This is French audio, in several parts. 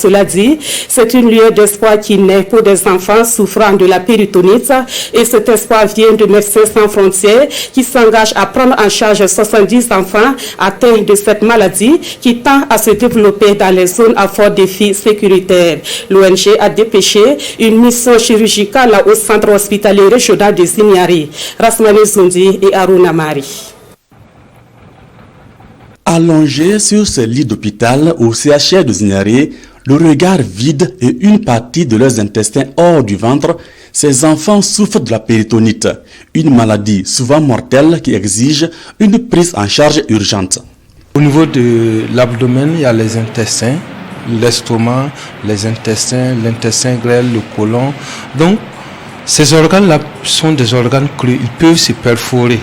Cela dit, c'est une lueur d'espoir qui naît pour des enfants souffrant de la péritonite et cet espoir vient de Médecins sans frontières qui s'engage à prendre en charge 70 enfants atteints de cette maladie qui tend à se développer dans les zones à fort défi sécuritaire. L'ONG a dépêché une mission chirurgicale au centre hospitalier régional de Zinyari. Rasmane Zundi et Aruna Mari. Allongés sur ce lit d'hôpital au CHR de Zinyari, le regard vide et une partie de leurs intestins hors du ventre, ces enfants souffrent de la péritonite, une maladie souvent mortelle qui exige une prise en charge urgente. Au niveau de l'abdomen, il y a les intestins, l'estomac, les intestins, l'intestin grêle, le côlon. Donc, ces organes-là sont des organes creux, ils peuvent se perforer.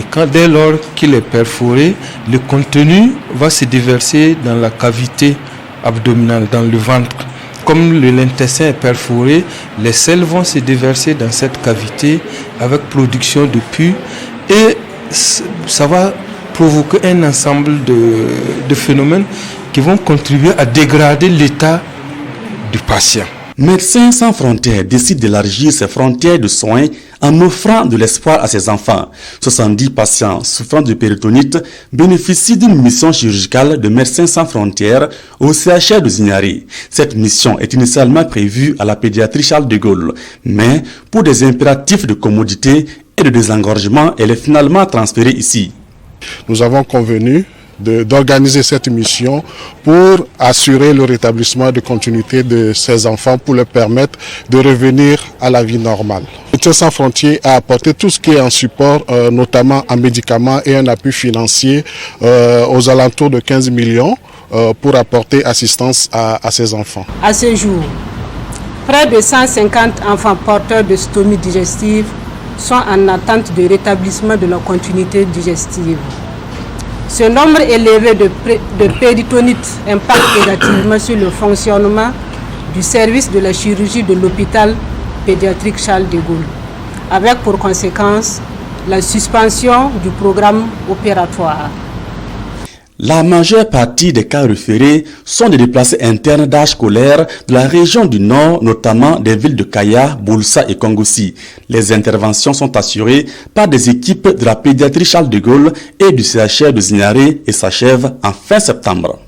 Et dès lors qu'il est perforé, le contenu va se déverser dans la cavité abdominale, dans le ventre. Comme l'intestin est perforé, les selles vont se déverser dans cette cavité avec production de pus et ça va provoquer un ensemble de phénomènes qui vont contribuer à dégrader l'état du patient. Médecins sans frontières décide d'élargir ses frontières de soins en offrant de l'espoir à ses enfants. 70 patients souffrant de péritonite bénéficient d'une mission chirurgicale de Médecins sans frontières au CHR de Zinyari. Cette mission est initialement prévue à la pédiatrie Charles de Gaulle, mais pour des impératifs de commodité et de désengorgement, elle est finalement transférée ici. Nous avons convenu d'organiser cette mission pour assurer le rétablissement de continuité de ces enfants, pour leur permettre de revenir à la vie normale. Médecins sans frontières a apporté tout ce qui est en support, notamment en médicaments et un appui financier aux alentours de 15 millions pour apporter assistance à ces enfants. À ce jour, près de 150 enfants porteurs de stomie digestive sont en attente de rétablissement de leur continuité digestive. Ce nombre élevé de péritonite impacte négativement sur le fonctionnement du service de la chirurgie de l'hôpital pédiatrique Charles de Gaulle, avec pour conséquence la suspension du programme opératoire. La majeure partie des cas référés sont des déplacés internes d'âge scolaire de la région du Nord, notamment des villes de Kaya, Boulsa et Kongoussi. Les interventions sont assurées par des équipes de la pédiatrie Charles de Gaulle et du CHR de Zinyari et s'achèvent en fin septembre.